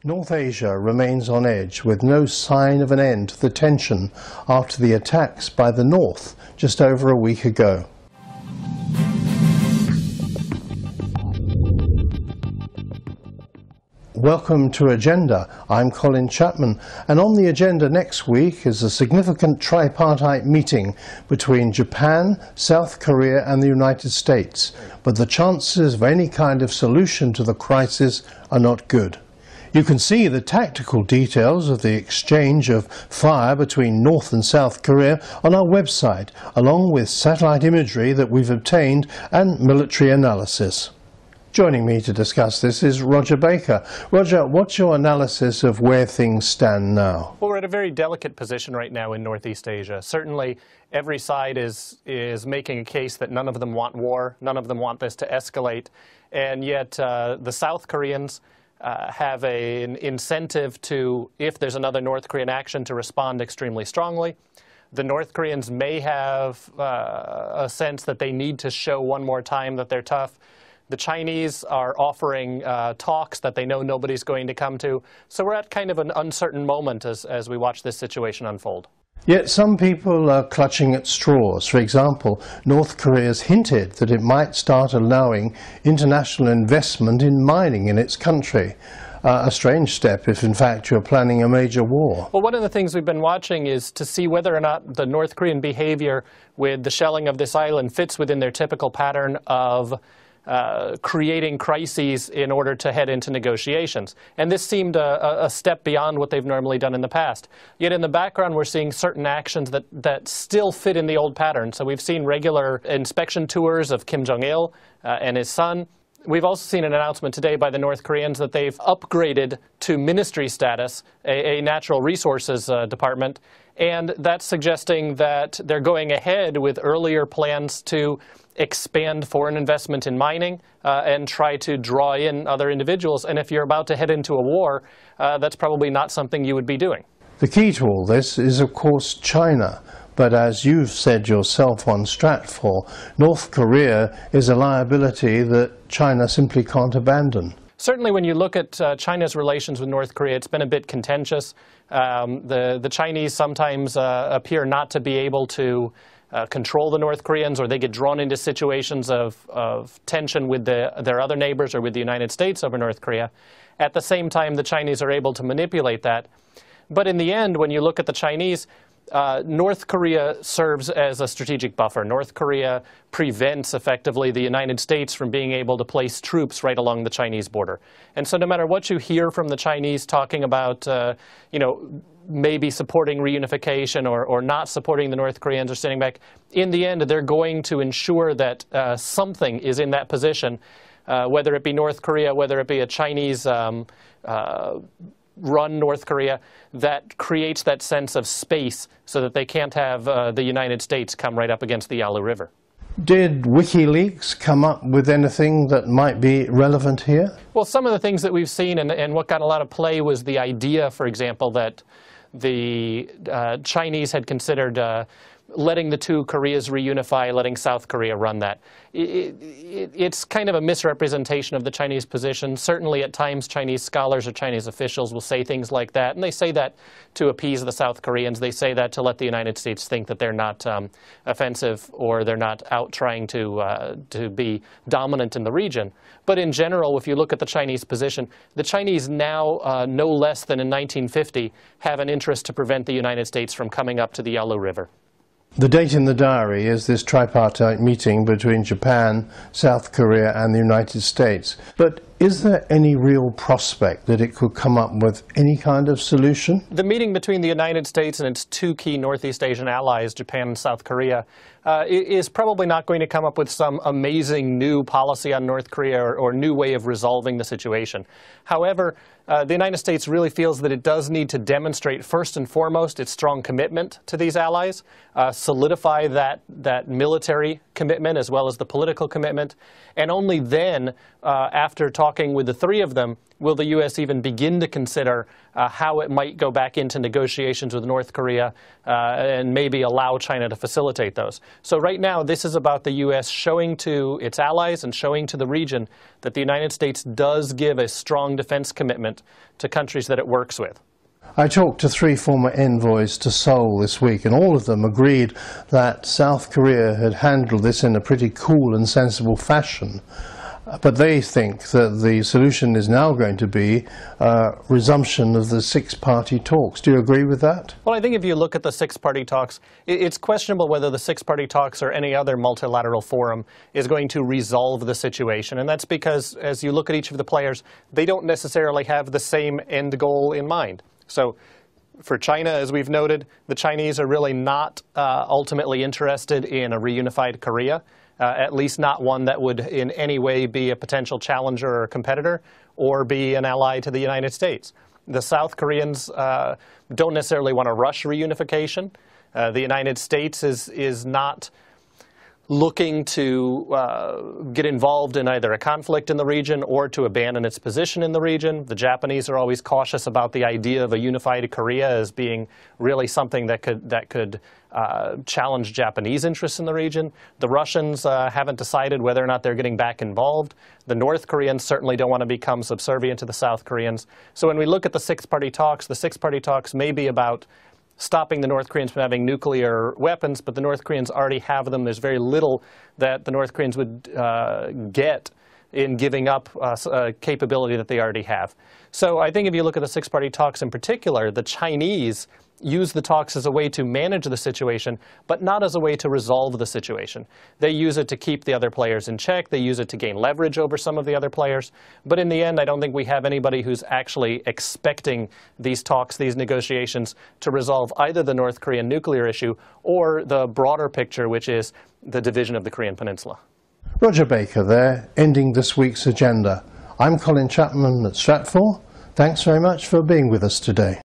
North Asia remains on edge with no sign of an end to the tension after the attacks by the North just over a week ago. Welcome to Agenda. I'm Colin Chapman, and on the agenda next week is a significant tripartite meeting between Japan, South Korea and the United States, but the chances of any kind of solution to the crisis are not good. You can see the tactical details of the exchange of fire between North and South Korea on our website, along with satellite imagery that we've obtained and military analysis. Joining me to discuss this is Rodger Baker. Rodger, what's your analysis of where things stand now? Well, we're at a very delicate position right now in Northeast Asia. Certainly, every side is making a case that none of them want war, none of them want this to escalate, and yet the South Koreans have an incentive to, if there's another North Korean action, to respond extremely strongly. The North Koreans may have a sense that they need to show one more time that they're tough. The Chinese are offering talks that they know nobody's going to come to. So we're at kind of an uncertain moment as we watch this situation unfold. Yet some people are clutching at straws. For example, North Korea's hinted that it might start allowing international investment in mining in its country. A strange step if, in fact, you're planning a major war. Well, one of the things we've been watching is to see whether or not the North Korean behavior with the shelling of this island fits within their typical pattern of creating crises in order to head into negotiations. And this seemed a step beyond what they've normally done in the past. Yet in the background, we're seeing certain actions that still fit in the old pattern. So we've seen regular inspection tours of Kim Jong-il and his son. We've also seen an announcement today by the North Koreans that they've upgraded to ministry status a natural resources department. And that's suggesting that they're going ahead with earlier plans to expand foreign investment in mining and try to draw in other individuals. And if you're about to head into a war, that's probably not something you would be doing. The key to all this is, of course, China. But as you've said yourself on Stratfor, North Korea is a liability that China simply can't abandon. Certainly when you look at China's relations with North Korea, it's been a bit contentious. The Chinese sometimes appear not to be able to control the North Koreans, or they get drawn into situations of tension with their other neighbors or with the United States over North Korea. At the same time, the Chinese are able to manipulate that. But in the end, when you look at the Chinese, North Korea serves as a strategic buffer. North Korea prevents, effectively, the United States from being able to place troops right along the Chinese border. And so no matter what you hear from the Chinese talking about, maybe supporting reunification or not supporting the North Koreans or sitting back, in the end, they're going to ensure that something is in that position, whether it be North Korea, whether it be a Chinese run North Korea, that creates that sense of space so that they can't have the United States come right up against the Yalu River. Did WikiLeaks come up with anything that might be relevant here? Well, some of the things that we've seen and what got a lot of play was the idea, for example, that the Chinese had considered letting the two Koreas reunify, letting South Korea run that. It's kind of a misrepresentation of the Chinese position. Certainly at times Chinese scholars or Chinese officials will say things like that, and they say that to appease the South Koreans. They say that to let the United States think that they're not offensive or they're not out trying to be dominant in the region. But in general, if you look at the Chinese position, the Chinese now, no less than in 1950, have an interest to prevent the United States from coming up to the Yalu River. The date in the diary is this tripartite meeting between Japan, South Korea and the United States. But is there any real prospect that it could come up with any kind of solution? The meeting between the United States and its two key Northeast Asian allies, Japan and South Korea, is probably not going to come up with some amazing new policy on North Korea or new way of resolving the situation. However, the United States really feels that it does need to demonstrate first and foremost its strong commitment to these allies, solidify that military commitment as well as the political commitment, and only then, after talking with the three of them, will the U.S. even begin to consider how it might go back into negotiations with North Korea and maybe allow China to facilitate those. So right now, this is about the U.S. showing to its allies and showing to the region that the United States does give a strong defense commitment to countries that it works with. I talked to 3 former envoys to Seoul this week, and all of them agreed that South Korea had handled this in a pretty cool and sensible fashion. But they think that the solution is now going to be resumption of the 6-party talks. Do you agree with that? Well, I think if you look at the 6-party talks, it's questionable whether the 6-party talks or any other multilateral forum is going to resolve the situation. And that's because, as you look at each of the players, they don't necessarily have the same end goal in mind. So for China, as we've noted, the Chinese are really not ultimately interested in a reunified Korea. At least not one that would in any way be a potential challenger or competitor or be an ally to the United States. The South Koreans don't necessarily want to rush reunification. The United States is not looking to get involved in either a conflict in the region or to abandon its position in the region. The Japanese are always cautious about the idea of a unified Korea as being really something that could challenge Japanese interests in the region. The Russians haven't decided whether or not they're getting back involved. The North Koreans certainly don't want to become subservient to the South Koreans. So when we look at the 6-party talks, the 6-party talks may be about stopping the North Koreans from having nuclear weapons, but the North Koreans already have them. There's very little that the North Koreans would get in giving up a capability that they already have. So I think if you look at the 6-party talks in particular, the Chinese use the talks as a way to manage the situation, but not as a way to resolve the situation. They use it to keep the other players in check. They use it to gain leverage over some of the other players. But in the end, I don't think we have anybody who's actually expecting these talks, these negotiations, to resolve either the North Korean nuclear issue or the broader picture, which is the division of the Korean Peninsula. Rodger Baker there, ending this week's agenda. I'm Colin Chapman at Stratfor. Thanks very much for being with us today.